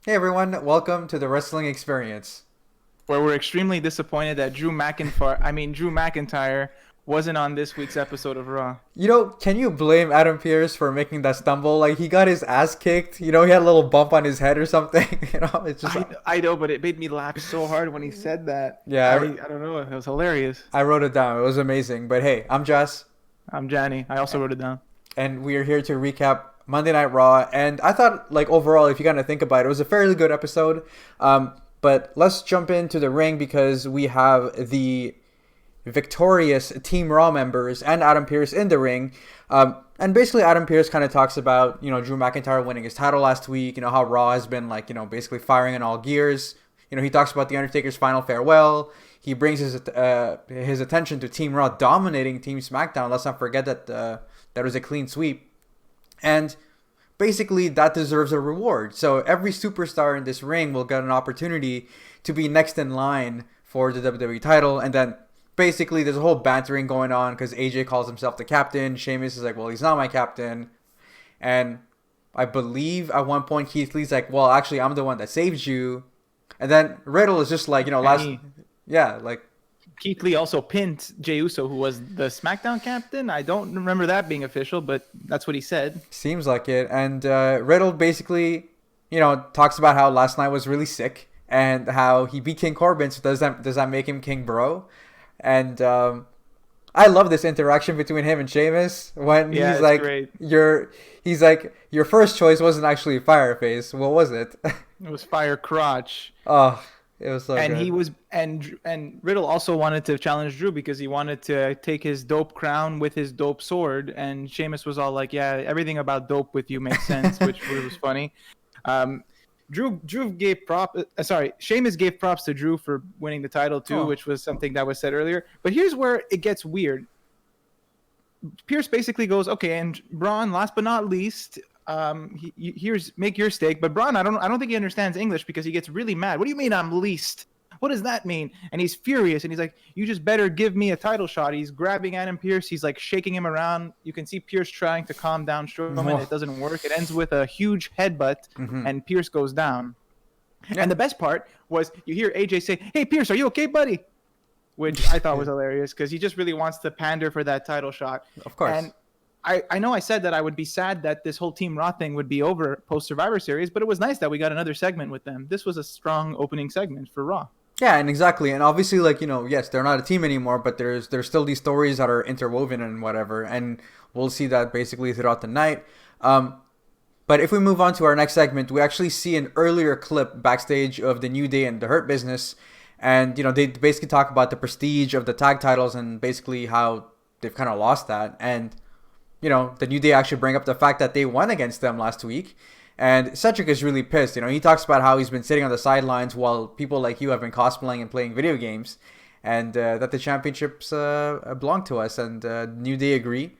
Hey everyone, welcome to the Wrestling Experience. where we're extremely disappointed that Drew McIntyre wasn't on this week's episode of Raw. Can you blame Adam Pearce for making that stumble? Like he got his ass kicked. He had a little bump on his head or something. It's just I know, but it made me laugh so hard when he said that. yeah, I don't know, it was hilarious. I wrote it down. It was amazing. But hey, I'm Jess, I'm Johnny. I also wrote it down. and we are here to recap Monday Night Raw. And I thought, like overall, if you kind of think about it, it was a fairly good episode. But let's jump into the ring because we have the victorious Team Raw members and Adam Pearce in the ring. And basically, Adam Pearce kind of talks about, Drew McIntyre winning his title last week, how Raw has been, like, basically firing on all gears. He talks about The Undertaker's final farewell. He brings his attention to Team Raw dominating Team SmackDown. Let's not forget that that was a clean sweep. And basically, that deserves a reward. So every superstar in this ring will get an opportunity to be next in line for the WWE title. And then basically there's a whole bantering going on because AJ calls himself the captain. Sheamus is like, well, he's not my captain. And I believe at one point Keith Lee's like, well, actually, I'm the one that saved you. And then Riddle is just like, like, Keith Lee also pinned Jey Uso, who was the SmackDown captain. I don't remember that being official, but that's what he said. seems like it. And Riddle basically, talks about how last night was really sick and how he beat King Corbin. So does that make him King Bro? And I love this interaction between him and Sheamus when he's like, great. your first choice wasn't actually Fireface. What was it? It was Fire Crotch. Oh, it was so And good. he was and Riddle also wanted to challenge Drew because he wanted to take his dope crown with his dope sword, and Sheamus was all like, yeah, everything about dope with you makes sense, which was funny. Drew gave Sheamus gave props to Drew for winning the title too, which was something that was said earlier. But here's where it gets weird. Pierce basically goes, okay, and Braun, last but not least, here's make your stake. But Braun, I don't think he understands English because he gets really mad. What do you mean I'm least? What does that mean? And he's furious, and he's like, you just better give me a title shot. He's grabbing Adam Pearce. He's like shaking him around. You can see Pearce trying to calm down Strowman. It doesn't work. It ends with a huge headbutt, and Pearce goes down. Yeah. And the best part was you hear AJ say, hey, Pearce, are you okay, buddy? Which I thought was hilarious because he just really wants to pander for that title shot. Of course. And I know I said that I would be sad that this whole Team Raw thing would be over post-Survivor Series, but it was nice that we got another segment with them. This was a strong opening segment for Raw. Yeah, and exactly. And obviously, like, yes, they're not a team anymore, but there's still these stories that are interwoven and whatever. And we'll see that basically throughout the night. But if we move on to our next segment, we actually see an earlier clip backstage of the New Day and the Hurt Business. And, they basically talk about the prestige of the tag titles and basically how they've kind of lost that. And, the New Day actually bring up the fact that they won against them last week. And Cedric is really pissed. He talks about how he's been sitting on the sidelines while people like you have been cosplaying and playing video games. And that the championships belong to us. And New Day agree.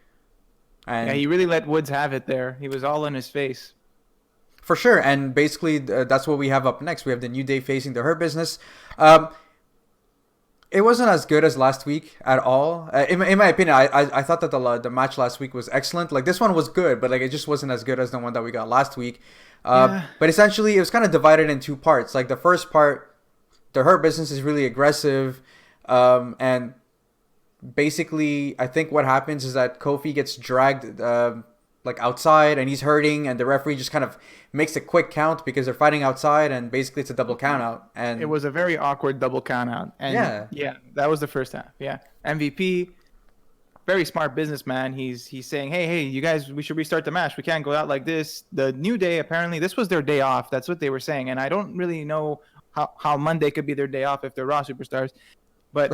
And yeah, he really let Woods have it there. He was all in his face. For sure, and basically that's what we have up next. We have the New Day facing the Hurt Business. It wasn't as good as last week at all. In my opinion, I thought that the match last week was excellent. Like, this one was good, but like it just wasn't as good as the one that we got last week. But essentially, it was kind of divided in two parts. Like, the first part, the Hurt Business is really aggressive, and basically, I think what happens is that Kofi gets dragged like outside and he's hurting, and the referee just kind of makes a quick count because they're fighting outside, and basically it's a double count out. And it was a very awkward double count out. And yeah, that was the first half. Yeah. MVP, very smart businessman. He's saying, hey, you guys, we should restart the match. We can't go out like this. The New Day, apparently, this was their day off. That's what they were saying. And I don't really know how Monday could be their day off if they're Raw superstars. But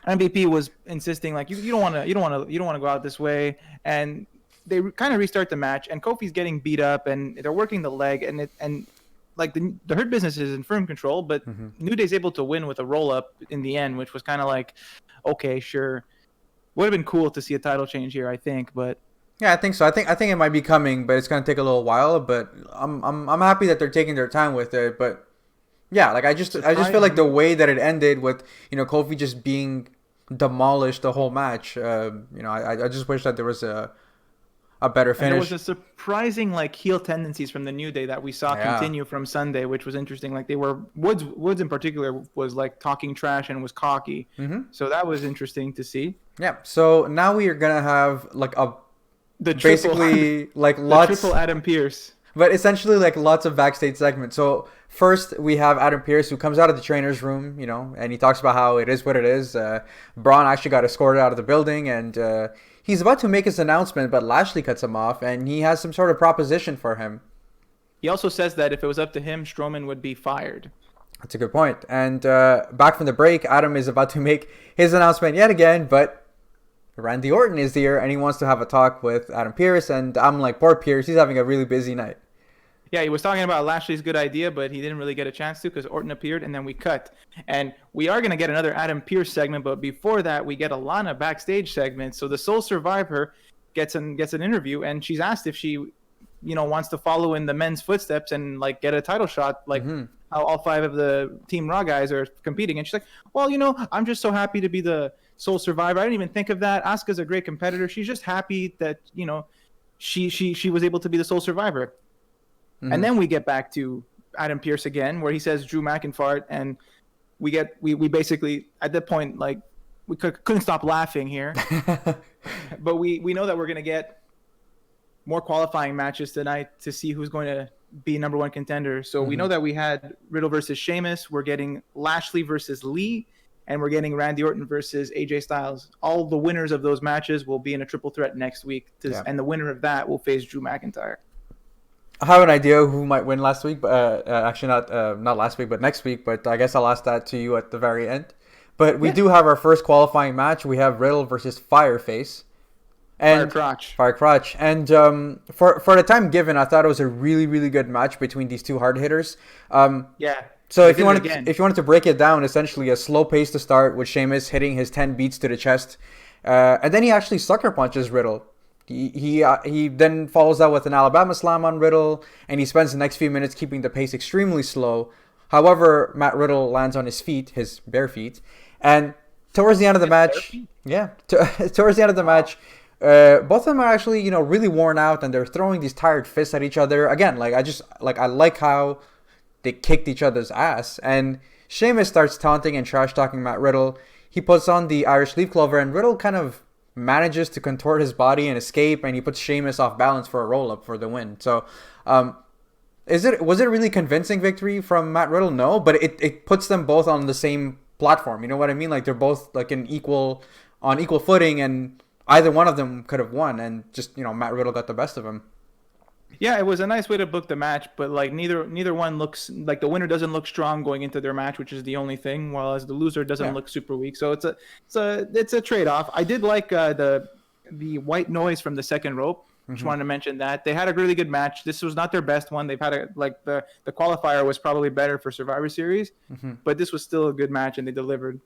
MVP was insisting, like, you don't want to go out this way. And they kind of restart the match, and Kofi's getting beat up, and they're working the leg, and like the Hurt Business is in firm control, but New Day's able to win with a roll up in the end, which was kind of like, okay, sure, would have been cool to see a title change here, I think, but yeah, I think so. I think it might be coming, but it's gonna take a little while. But I'm happy that they're taking their time with it. But yeah, like I just feel like the way that it ended with Kofi just being demolished the whole match. I just wish that there was a better And there was finish. a surprising like heel tendencies from the New Day that we saw Yeah. continue from Sunday, which was interesting. Like they were Woods in particular was like talking trash and was cocky. So that was interesting to see. Yeah. So now we are gonna have like a The triple, basically like the lots, triple Adam Pearce. but essentially like lots of backstage segments. So first we have Adam Pearce who comes out of the trainer's room, you know, and he talks about how it is what it is. Braun actually got escorted out of the building, and he's about to make his announcement, but Lashley cuts him off, and he has some sort of proposition for him. He also says that if it was up to him, Strowman would be fired. That's a good point. And back from the break, Adam is about to make his announcement yet again, but Randy Orton is here, and he wants to have a talk with Adam Pearce, and I'm like, poor Pearce, he's having a really busy night. Yeah, he was talking about Lashley's good idea, but he didn't really get a chance to because Orton appeared, and then we cut. And we are going to get another Adam Pearce segment, but before that, we get a Lana backstage segment. So the sole survivor gets an interview, and she's asked if she, wants to follow in the men's footsteps and like get a title shot, like how all 5 of the Team Raw guys are competing. And she's like, well, I'm just so happy to be the sole survivor. I didn't even think of that. Asuka's a great competitor. She's just happy that she was able to be the sole survivor. And then we get back to Adam Pearce again, where he says Drew McIntyre, and we basically at that point like we couldn't stop laughing here. But we know that we're gonna get more qualifying matches tonight to see who's going to be number 1 contender. So we know that we had Riddle versus Sheamus. We're getting Lashley versus Lee, and we're getting Randy Orton versus AJ Styles. All the winners of those matches will be in a triple threat next week, and the winner of that will face Drew McIntyre. I have an idea who might win last week, but actually not last week, but next week. But I guess I'll ask that to you at the very end. But we do have our first qualifying match. We have Riddle versus Fireface. And Fire Crotch. And for the time given, I thought it was a really, really good match between these two hard hitters. So if you wanted to break it down, essentially a slow pace to start with Sheamus hitting his 10 beats to the chest, and then he actually sucker punches Riddle. He then follows that with an Alabama Slam on Riddle, and he spends the next few minutes keeping the pace extremely slow. However, Matt Riddle lands on his feet, his bare feet, and towards the end of the match, towards the end of the match, both of them are actually really worn out, and they're throwing these tired fists at each other. Again, I like how they kicked each other's ass, and Sheamus starts taunting and trash talking Matt Riddle. He puts on the Irish leaf clover, and Riddle kind of manages to contort his body and escape, and he puts Sheamus off balance for a roll-up for the win. So, was it a really convincing victory from Matt Riddle? No, but it puts them both on the same platform. You know what I mean? Like they're both like on equal footing, and either one of them could have won, and just Matt Riddle got the best of him. Yeah, it was a nice way to book the match, but like neither one looks like the winner doesn't look strong going into their match, which is the only thing, while as the loser doesn't look super weak. So it's a trade-off. I did like the white noise from the second rope. Just wanted to mention that they had a really good match. This was not their best one. They've had the qualifier was probably better for Survivor Series, but this was still a good match, and they delivered.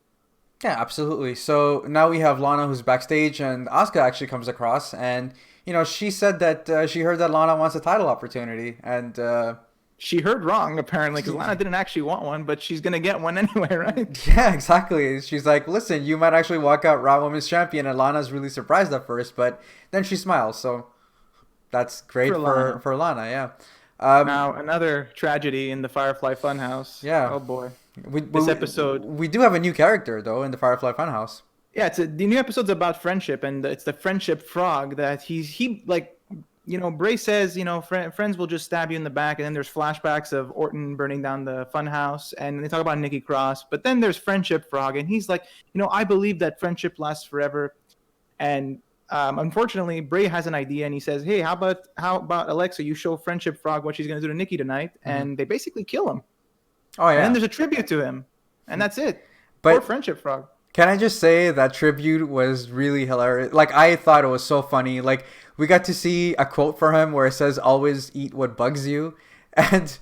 Yeah, absolutely. So now we have Lana who's backstage, and Asuka actually comes across, and she said that she heard that Lana wants a title opportunity, and she heard wrong apparently, because Lana didn't actually want one, but she's gonna get one anyway, right? Yeah, exactly. She's like, listen, you might actually walk out Raw Women's Champion, and Lana's really surprised at first, but then she smiles, so that's great for Lana. Yeah. Now another tragedy in the Firefly Funhouse. Yeah. Oh boy. This episode. We do have a new character though in the Firefly Funhouse. Yeah, the new episode's about friendship, and it's the friendship frog that Bray says, friends will just stab you in the back, and then there's flashbacks of Orton burning down the funhouse, and they talk about Nikki Cross, but then there's friendship frog, and he's like, I believe that friendship lasts forever, and unfortunately, Bray has an idea, and he says, hey, how about Alexa, you show friendship frog what she's going to do to Nikki tonight, and they basically kill him. Oh yeah. And then there's a tribute to him, and that's it. Poor friendship frog. Can I just say that tribute was really hilarious? Like, I thought it was so funny. Like, we got to see a quote from him where it says, always eat what bugs you. And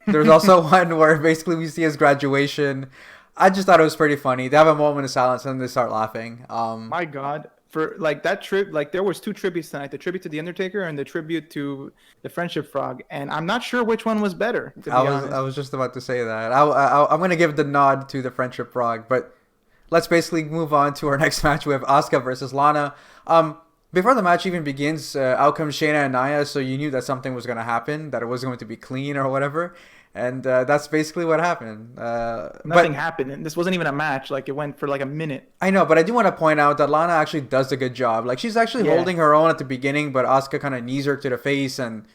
there's also one where basically we see his graduation. I just thought it was pretty funny. They have a moment of silence and they start laughing. My God. For like that trip, like there was 2 tributes tonight, the tribute to The Undertaker and the tribute to the Friendship Frog. And I'm not sure which one was better, to be honest. I was just about to say that. I'm going to give the nod to the Friendship Frog, but let's basically move on to our next match. We have Asuka versus Lana. Before the match even begins, out comes Shayna and Nia, so you knew that something was going to happen, that it was going to be clean or whatever. And that's basically what happened. Nothing happened, and this wasn't even a match. Like, it went for like a minute. I know, but I do want to point out that Lana actually does a good job. Like, she's actually holding her own at the beginning, but Asuka kind of knees her to the face, and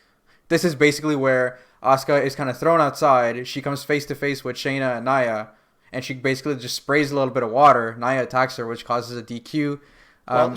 this is basically where Asuka is kind of thrown outside. She comes face to face with Shayna and Nia, and she basically just sprays a little bit of water. Nia attacks her, which causes a DQ. Well,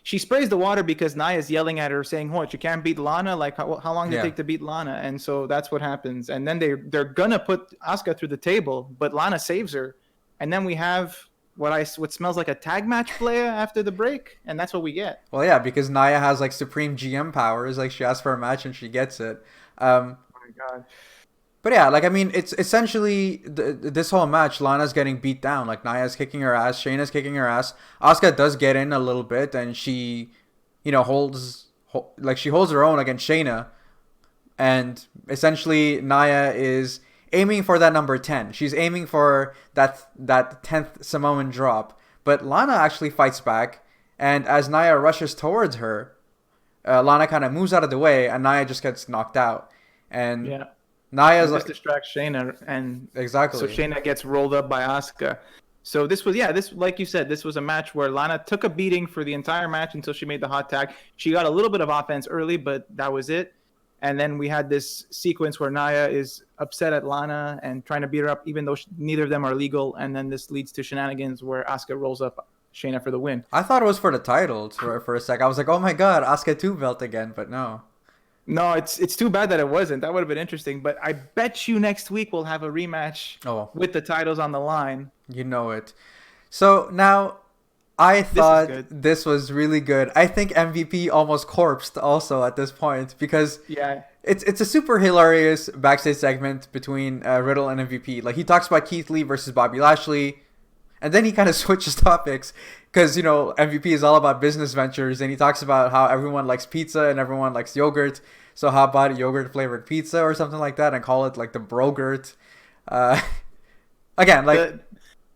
she sprays the water because Nia's yelling at her, saying, "What? You can't beat Lana? Like, how long did it take to beat Lana?" And so that's what happens. And then they're gonna put Asuka through the table, but Lana saves her. And then we have what smells like a tag match play after the break, and that's what we get. Well, yeah, because Nia has like supreme GM powers. Like, she asks for a match and she gets it. Oh my god. But yeah, like, I mean, it's essentially this whole match, Lana's getting beat down. Like, Nia's kicking her ass, Shayna's kicking her ass. Asuka does get in a little bit, and she, holds her own against Shayna. And essentially, Nia is aiming for that number 10. She's aiming for that 10th Samoan drop. But Lana actually fights back, and as Nia rushes towards her, Lana kind of moves out of the way, and Nia just gets knocked out. And yeah. Nia's just distracts Shayna, and exactly. So Shayna gets rolled up by Asuka. So this was like you said, this was a match where Lana took a beating for the entire match until she made the hot tag. She got a little bit of offense early, but that was it. And then we had this sequence where Nia is upset at Lana and trying to beat her up, even though neither of them are legal. And then this leads to shenanigans where Asuka rolls up Shayna for the win. I thought it was for the title for a sec. I was like, oh my god, Asuka 2 belt again, but no. No, it's too bad that it wasn't. That would have been interesting. But I bet you next week we'll have a rematch with the titles on the line. You know it. So now, I thought this was really good. I think MVP almost corpsed also at this point because it's a super hilarious backstage segment between Riddle and MVP. Like, he talks about Keith Lee versus Bobby Lashley, and then he kind of switches topics because, MVP is all about business ventures, and he talks about how everyone likes pizza and everyone likes yogurt. So how about yogurt flavored pizza or something like that, and call it like the brogurt? Again, like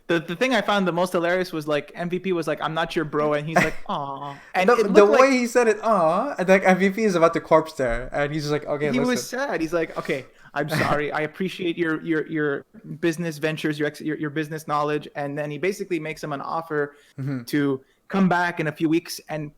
the thing I found the most hilarious was like MVP was like, "I'm not your bro," and he's like, "Aw." And the way he said it, "Aw," and like MVP is about to corpse there, and he's just like, "Okay." He was sad. He's like, "Okay, I'm sorry. I appreciate your business ventures, your business knowledge," and then he basically makes him an offer to come back in a few weeks and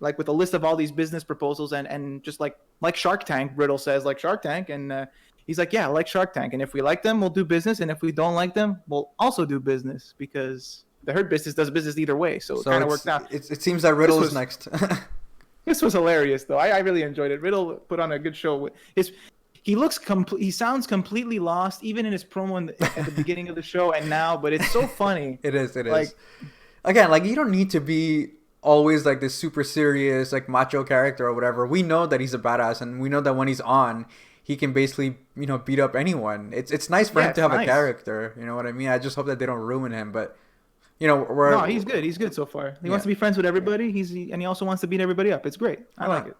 like with a list of all these business proposals and just like Shark Tank. Riddle says like Shark Tank, and he's like, yeah, like Shark Tank, and if we like them, we'll do business, and if we don't like them, we'll also do business, because the Hurt Business does business either way. So it kind of worked out. It seems that Riddle is next. This was hilarious though. I really enjoyed it. Riddle put on a good show. He sounds completely lost, even in his promo at the beginning of the show and now, but it's so funny. It is. Again, like, you don't need to be always like this super serious, like, macho character or whatever. We know that he's a badass, and we know that when he's on, he can basically, beat up anyone. It's nice for him to have a character. You know what I mean? I just hope that they don't ruin him. But, no, he's good. He's good so far. He wants to be friends with everybody. And he also wants to beat everybody up. It's great. I like it.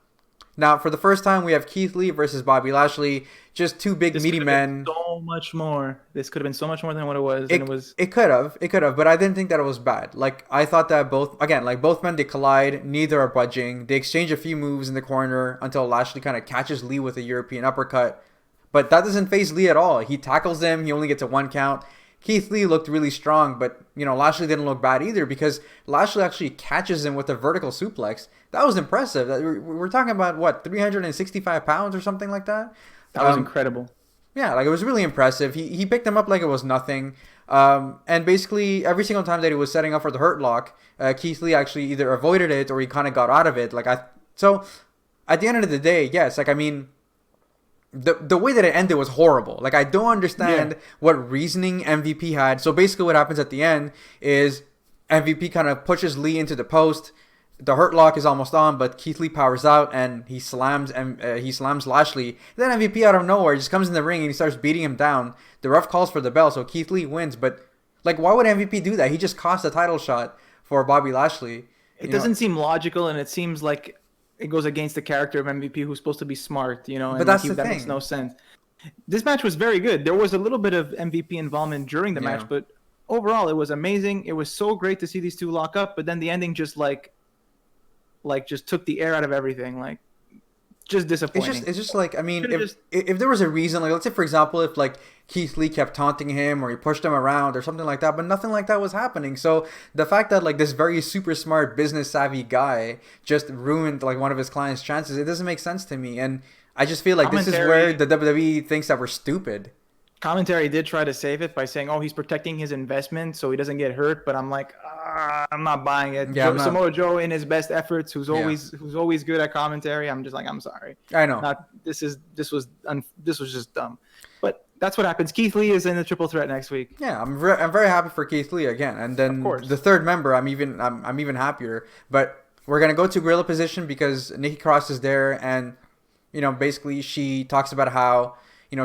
Now, for the first time, we have Keith Lee versus Bobby Lashley. Just two big meaty men. So much more. This could have been so much more than what it was. It could have, but I didn't think that it was bad. Like, I thought that both men, they collide. Neither are budging. They exchange a few moves in the corner until Lashley kind of catches Lee with a European uppercut. But that doesn't faze Lee at all. He tackles him. He only gets a 1 count. Keith Lee looked really strong, but, Lashley didn't look bad either, because Lashley actually catches him with a vertical suplex. That was impressive. We're talking about, 365 pounds or something like that? That was incredible. Yeah, like, it was really impressive. He picked him up like it was nothing. And basically, every single time that he was setting up for the Hurt Lock, Keith Lee actually either avoided it or he kind of got out of it. So, at the end of the day, yes, like, I mean, the way that it ended was horrible. Like, I don't understand what reasoning MVP had. So basically what happens at the end is MVP kind of pushes Lee into the post. The Hurt Lock is almost on, but Keith Lee powers out and he slams Lashley. Then MVP out of nowhere just comes in the ring and he starts beating him down. The ref calls for the bell, so Keith Lee wins. But, like, why would MVP do that? He just cost a title shot for Bobby Lashley. It doesn't seem logical, and it seems like it goes against the character of MVP, who's supposed to be smart, and but that's the that thing. Makes no sense. This match was very good. There was a little bit of MVP involvement during the match, but overall it was amazing. It was so great to see these two lock up, but then the ending just like like just took the air out of everything. Like, just disappointing. It's just like, I mean, Should've if there was a reason, like let's say for example, if like Keith Lee kept taunting him or he pushed him around or something like that, but nothing like that was happening. So the fact that like this very super smart business savvy guy just ruined like one of his clients' chances, it doesn't make sense to me. And I just feel like this is where the WWE thinks that we're stupid. Commentary did try to save it by saying, "Oh, he's protecting his investment so he doesn't get hurt." But I'm like, I'm not buying it. Yeah, Samoa Joe in his best efforts, who's always good at commentary. I'm just like, I'm sorry. I know. This was just dumb. But that's what happens. Keith Lee is in the triple threat next week. Yeah, I'm very happy for Keith Lee again. And then the third member, I'm even happier. But we're gonna go to gorilla position because Nikki Cross is there, and basically she talks about how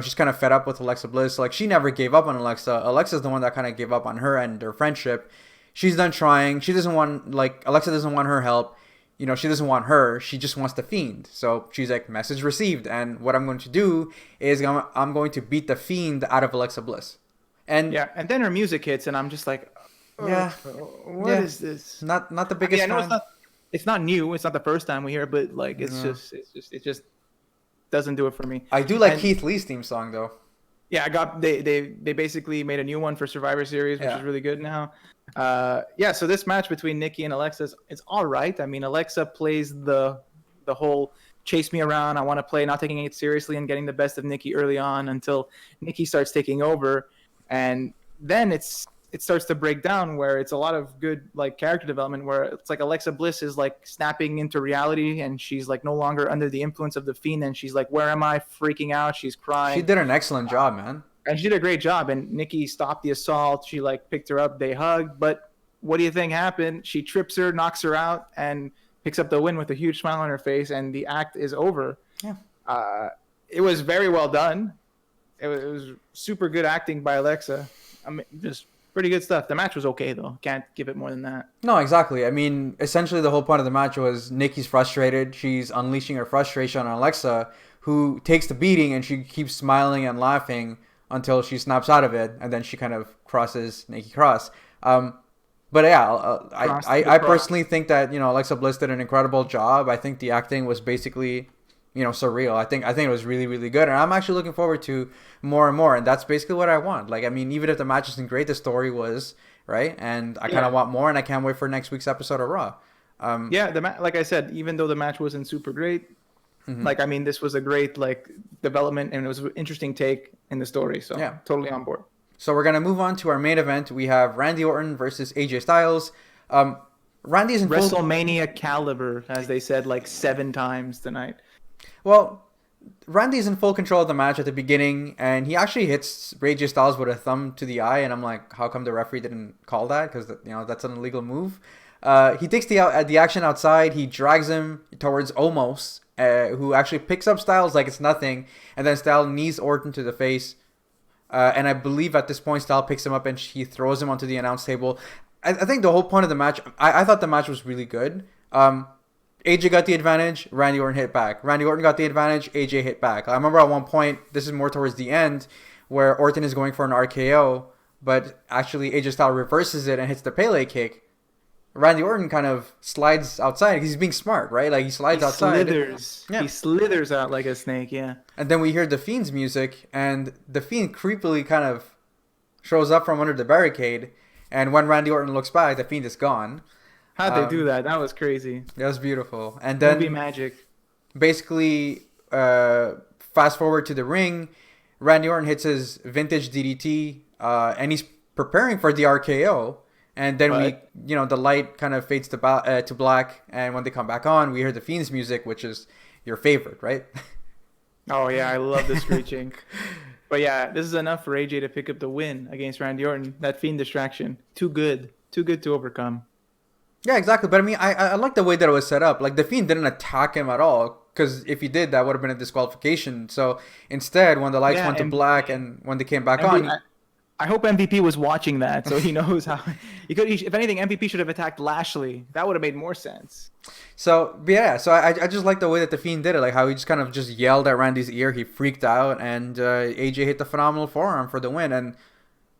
she's kind of fed up with Alexa Bliss. Like, she never gave up on Alexa. Alexa's the one that kind of gave up on her and their friendship. She's done trying. She doesn't want, like, Alexa doesn't want her help. She doesn't want her. She just wants the Fiend. So she's like, message received. And what I'm going to do is I'm going to beat the Fiend out of Alexa Bliss. And yeah, and then her music hits, and I'm just like, what is this? Not the biggest fan. It's not new. It's not the first time we hear it, but like, it just doesn't do it for me. I do like Keith Lee's theme song though. Yeah, they basically made a new one for Survivor Series, which is really good now. So this match between Nikki and Alexa it's all right. I mean, Alexa plays the whole chase me around, I want to play, not taking it seriously and getting the best of Nikki early on until Nikki starts taking over, and then it starts to break down where it's a lot of good like character development where it's like Alexa Bliss is like snapping into reality and she's like no longer under the influence of the Fiend, and she's like, where am I, freaking out, she's crying. She did an excellent job, man. And she did a great job, and Nikki stopped the assault. She like picked her up, they hugged, but what do you think happened? She trips her, knocks her out, and picks up the win with a huge smile on her face, and the act is over. Yeah. It was very well done. It was super good acting by Alexa. I mean, just pretty good stuff. The match was okay, though. Can't give it more than that. No, exactly. I mean, essentially the whole point of the match was Nikki's frustrated. She's unleashing her frustration on Alexa, who takes the beating, and she keeps smiling and laughing until she snaps out of it, and then she kind of crosses Nikki Cross. But yeah, I personally think that Alexa Bliss did an incredible job. I think the acting was basically surreal. I think it was really, really good, and I'm actually looking forward to more and more. And that's basically what I want. Like, I mean, even if the match isn't great, the story was right, and I kind of want more. And I can't wait for next week's episode of Raw. Like I said, even though the match wasn't super great, like, I mean, this was a great like development, and it was an interesting take in the story. So yeah, totally on board. So we're gonna move on to our main event. We have Randy Orton versus AJ Styles. Randy's in WrestleMania caliber, as they said like 7 times tonight. Well, Randy's in full control of the match at the beginning, and he actually hits AJ Styles with a thumb to the eye, and I'm like, how come the referee didn't call that? Because that's an illegal move. He takes the action outside. He drags him towards Omos, who actually picks up Styles like it's nothing, and then Styles knees Orton to the face. And I believe at this point, Styles picks him up and he throws him onto the announce table. I think the whole point of the match, I thought the match was really good. AJ got the advantage, Randy Orton hit back. Randy Orton got the advantage, AJ hit back. I remember at one point, this is more towards the end, where Orton is going for an RKO, but actually AJ Styles reverses it and hits the Pele kick. Randy Orton kind of slides outside because he's being smart, right? Like, he slides outside. He slithers out like a snake, yeah. And then we hear the Fiend's music, and the Fiend creepily kind of shows up from under the barricade. And when Randy Orton looks back, the Fiend is gone. How'd they do that? That was crazy. That was beautiful. And then movie magic. Basically, fast forward to the ring, Randy Orton hits his vintage DDT, and he's preparing for the RKO. And then the light kind of fades to black, and when they come back on, we hear the Fiend's music, which is your favorite, right? Oh yeah, I love the screeching. But yeah, this is enough for AJ to pick up the win against Randy Orton. That Fiend distraction, too good to overcome. Yeah, exactly. But I mean, I like the way that it was set up. Like, the Fiend didn't attack him at all, because if he did, that would have been a disqualification. So instead, when the lights went to black and when they came back on. I hope MVP was watching that, so he knows how. If anything, MVP should have attacked Lashley. That would have made more sense. So yeah, I just like the way that the Fiend did it, like how he just kind of just yelled at Randy's ear. He freaked out, and AJ hit the phenomenal forearm for the win. And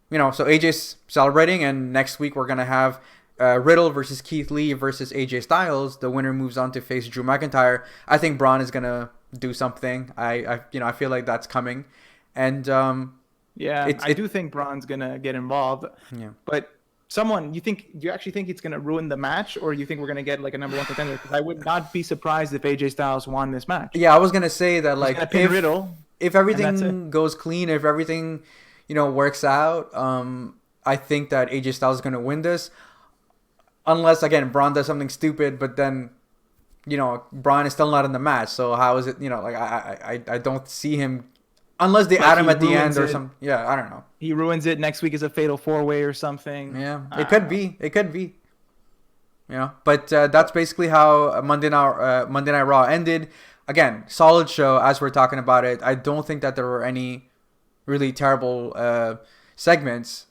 so AJ's celebrating, and next week we're gonna have Riddle versus Keith Lee versus AJ Styles, the winner moves on to face Drew McIntyre. I think Braun is gonna do something. I feel like that's coming, and I do think Braun's gonna get involved. Yeah. But do you actually think it's gonna ruin the match, or do you think we're gonna get like a number one contender? Because I would not be surprised if AJ Styles won this match. Yeah, I was gonna say that, like, Riddle, if everything goes clean, if everything, works out, I think that AJ Styles is gonna win this, unless again Braun does something stupid, but then, Braun is still not in the match. So how is it? Like I don't see him. Unless they add him at the end or something. Yeah, I don't know. He ruins it. Next week is a fatal 4-way or something. Yeah, it could be. It could be. But that's basically how Monday Night Raw ended. Again, solid show as we're talking about it. I don't think that there were any really terrible segments.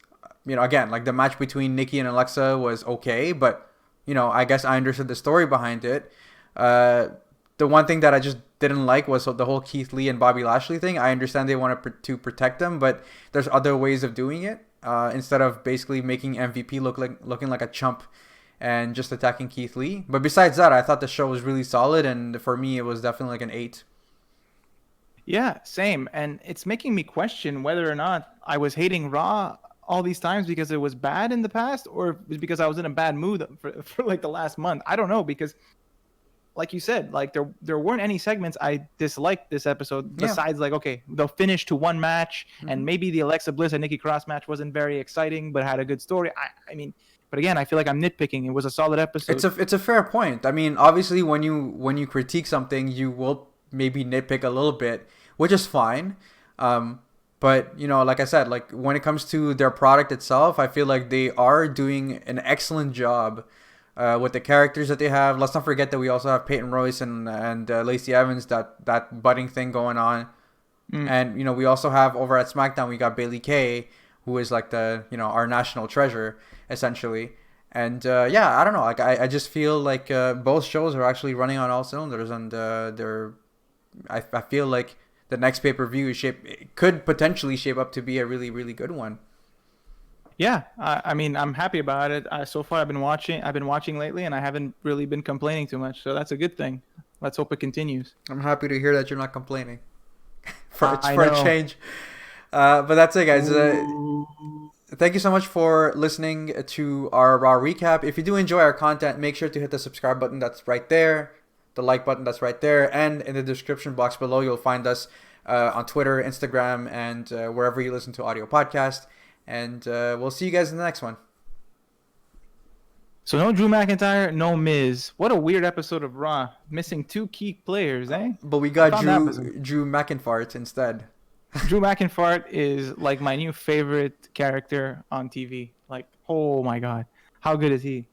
Again, like the match between Nikki and Alexa was okay, but I guess I understood the story behind it. The one thing that I just didn't like was the whole Keith Lee and Bobby Lashley thing. I understand they wanted to protect them, but there's other ways of doing it. Instead of basically making MVP looking like a chump and just attacking Keith Lee. But besides that, I thought the show was really solid, and for me, it was definitely like an 8. Yeah, same. And it's making me question whether or not I was hating Raw all these times because it was bad in the past, or because I was in a bad mood for like the last month. I don't know, because like you said, like there weren't any segments I disliked this episode besides like, okay, the finish to one match, and maybe the Alexa Bliss and Nikki Cross match wasn't very exciting but had a good story. I mean, but again, I feel like I'm nitpicking. It was a solid episode. It's a fair point. I mean, obviously when you critique something, you will maybe nitpick a little bit, which is fine. But like I said, like when it comes to their product itself, I feel like they are doing an excellent job with the characters that they have. Let's not forget that we also have Peyton Royce and Lacey Evans, that budding thing going on. And we also have over at SmackDown, we got Bailey Kay, who is like the our national treasure essentially. And I don't know, like I just feel like both shows are actually running on all cylinders, and I feel like the next pay-per-view could potentially shape up to be a really, really good one. Yeah, I mean, I'm happy about it. So far, I've been watching lately, and I haven't really been complaining too much. So that's a good thing. Let's hope it continues. I'm happy to hear that you're not complaining for a change. But that's it, guys. Thank you so much for listening to our Raw recap. If you do enjoy our content, make sure to hit the subscribe button that's right there, the like button that's right there, and in the description box below, you'll find us on Twitter, Instagram, and wherever you listen to audio podcast. And we'll see you guys in the next one. So no Drew McIntyre, no Miz. What a weird episode of Raw. Missing 2 key players, eh? But we got Drew McIntyre instead. Drew McIntyre is like my new favorite character on TV. Like, oh my god. How good is he?